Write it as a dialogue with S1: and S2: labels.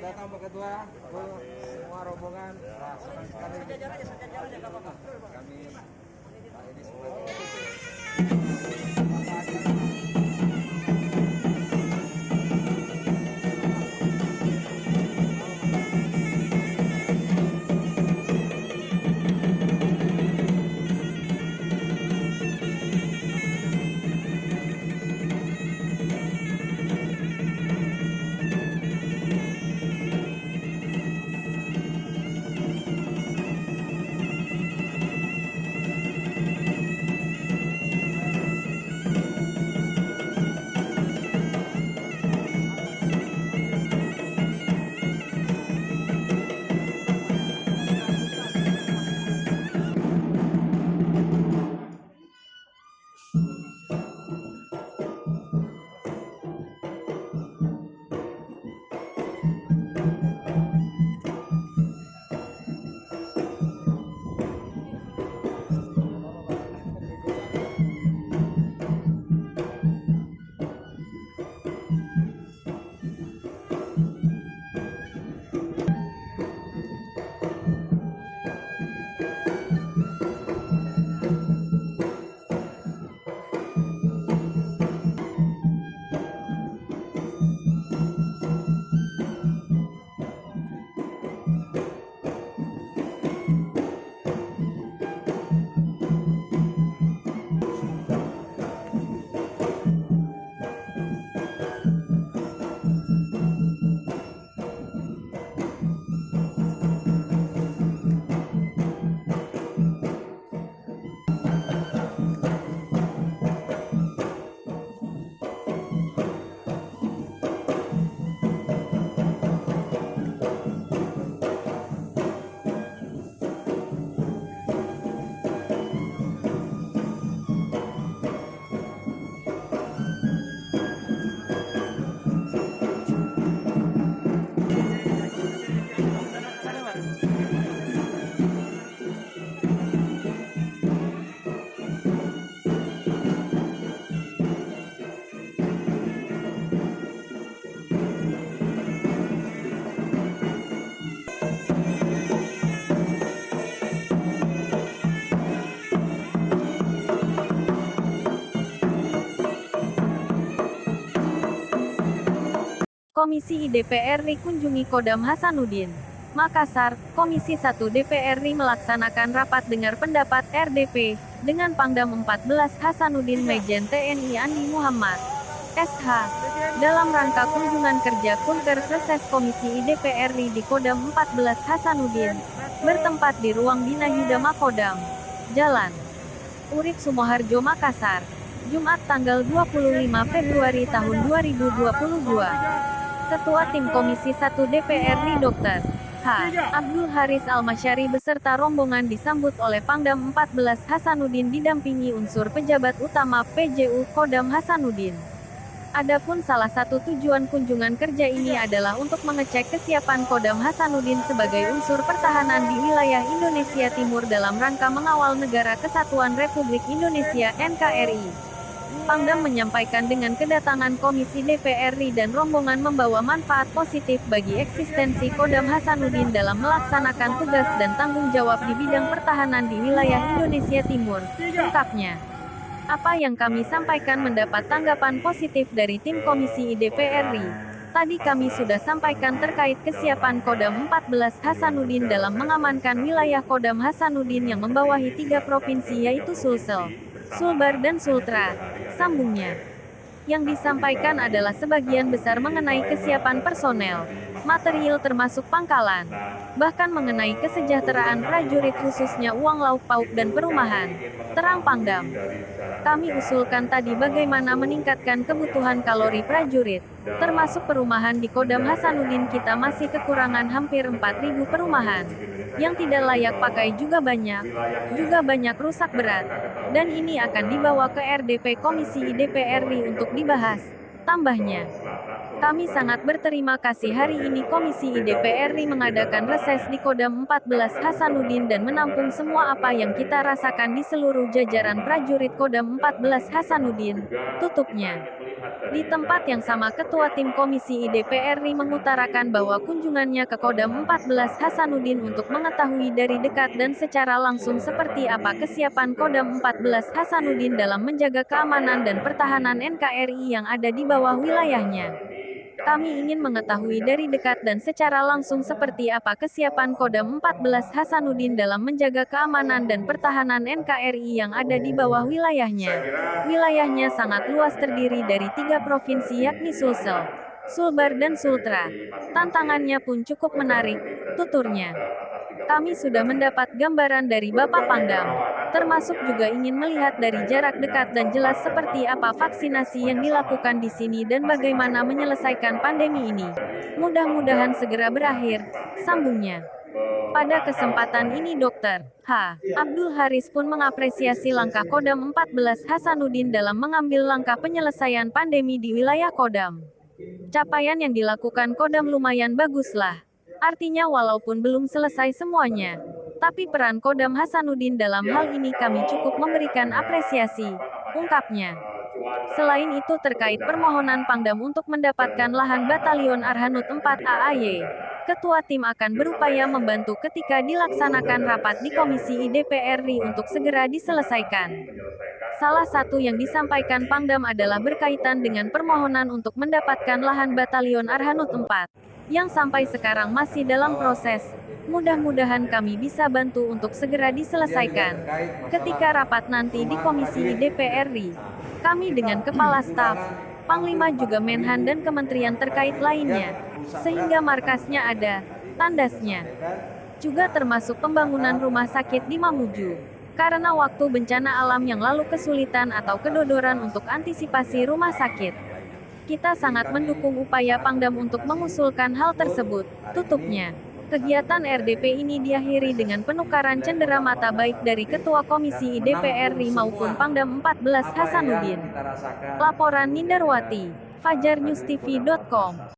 S1: datang Pak Ketua, semua rombongan. Nah, senang sekali. Kami ini sebagai
S2: Komisi DPR RI kunjungi Kodam Hasanuddin. Makassar, Komisi 1 DPR RI melaksanakan rapat dengar pendapat RDP dengan Pangdam 14 Hasanuddin Majen TNI Andi Muhammad SH dalam rangka kunjungan kerja Kunker Reses Komisi DPR RI di Kodam 14 Hasanuddin bertempat di ruang Bina Yuda Makodam, Jalan Urip Sumoharjo Makassar, Jumat tanggal 25 Februari tahun 2022. Ketua Tim Komisi 1 DPR RI Dr. H. Abdul Haris Almasyari beserta rombongan disambut oleh Pangdam 14 Hasanuddin didampingi unsur pejabat utama PJU Kodam Hasanuddin. Adapun salah satu tujuan kunjungan kerja ini adalah untuk mengecek kesiapan Kodam Hasanuddin sebagai unsur pertahanan di wilayah Indonesia Timur dalam rangka mengawal Negara Kesatuan Republik Indonesia NKRI. Pangdam menyampaikan dengan kedatangan Komisi DPR RI dan rombongan membawa manfaat positif bagi eksistensi Kodam Hasanuddin dalam melaksanakan tugas dan tanggung jawab di bidang pertahanan di wilayah Indonesia Timur, ungkapnya. Apa yang kami sampaikan mendapat tanggapan positif dari tim Komisi DPR RI. Tadi kami sudah sampaikan terkait kesiapan Kodam 14 Hasanuddin dalam mengamankan wilayah Kodam Hasanuddin yang membawahi 3 provinsi yaitu Sulsel, Sulbar dan Sultra, sambungnya. Yang disampaikan adalah sebagian besar mengenai kesiapan personel, material termasuk pangkalan, bahkan mengenai kesejahteraan prajurit khususnya uang lauk pauk dan perumahan, terang Pangdam. Kami usulkan tadi bagaimana meningkatkan kebutuhan kalori prajurit, termasuk perumahan di Kodam Hasanuddin kita masih kekurangan hampir 4.000 perumahan. Yang tidak layak pakai juga banyak rusak berat. Dan ini akan dibawa ke RDP Komisi DPR RI untuk dibahas. Tambahnya, kami sangat berterima kasih hari ini Komisi DPR RI mengadakan reses di Kodam 14 Hasanuddin dan menampung semua apa yang kita rasakan di seluruh jajaran prajurit Kodam 14 Hasanuddin, tutupnya. Di tempat yang sama Ketua Tim Komisi I DPR RI mengutarakan bahwa kunjungannya ke Kodam 14 Hasanuddin untuk mengetahui dari dekat dan secara langsung seperti apa kesiapan Kodam 14 Hasanuddin dalam menjaga keamanan dan pertahanan NKRI yang ada di bawah wilayahnya. Kami ingin mengetahui dari dekat dan secara langsung seperti apa kesiapan Kodam 14 Hasanuddin dalam menjaga keamanan dan pertahanan NKRI yang ada di bawah wilayahnya. Wilayahnya sangat luas terdiri dari 3 provinsi yakni Sulsel, Sulbar dan Sultra. Tantangannya pun cukup menarik, tuturnya. Kami sudah mendapat gambaran dari Bapak Pangdam, termasuk juga ingin melihat dari jarak dekat dan jelas seperti apa vaksinasi yang dilakukan di sini dan bagaimana menyelesaikan pandemi ini. Mudah-mudahan segera berakhir, sambungnya. Pada kesempatan ini Dr. H. Abdul Haris pun mengapresiasi langkah Kodam 14 Hasanuddin dalam mengambil langkah penyelesaian pandemi di wilayah Kodam. Capaian yang dilakukan Kodam lumayan baguslah. Artinya walaupun belum selesai semuanya, tapi peran Kodam Hasanuddin dalam hal ini kami cukup memberikan apresiasi, ungkapnya. Selain itu terkait permohonan Pangdam untuk mendapatkan lahan Batalion Arhanud 4 AAY, Ketua Tim akan berupaya membantu ketika dilaksanakan rapat di Komisi I DPR RI untuk segera diselesaikan. Salah satu yang disampaikan Pangdam adalah berkaitan dengan permohonan untuk mendapatkan lahan Batalion Arhanud 4. Yang sampai sekarang masih dalam proses. Mudah-mudahan kami bisa bantu untuk segera diselesaikan. Ketika rapat nanti di Komisi DPR RI, kami dengan Kepala Staf, Panglima juga Menhan dan kementerian terkait lainnya, sehingga markasnya ada, tandasnya. Juga termasuk pembangunan rumah sakit di Mamuju. Karena waktu bencana alam yang lalu kesulitan atau kedodoran untuk antisipasi rumah sakit. Kita sangat mendukung upaya Pangdam untuk mengusulkan hal tersebut, tutupnya. Kegiatan RDP ini diakhiri dengan penukaran cenderamata baik dari Ketua Komisi I DPR RI maupun Pangdam 14 Hasanuddin. Laporan Nindarwati, fajarnewstv.com.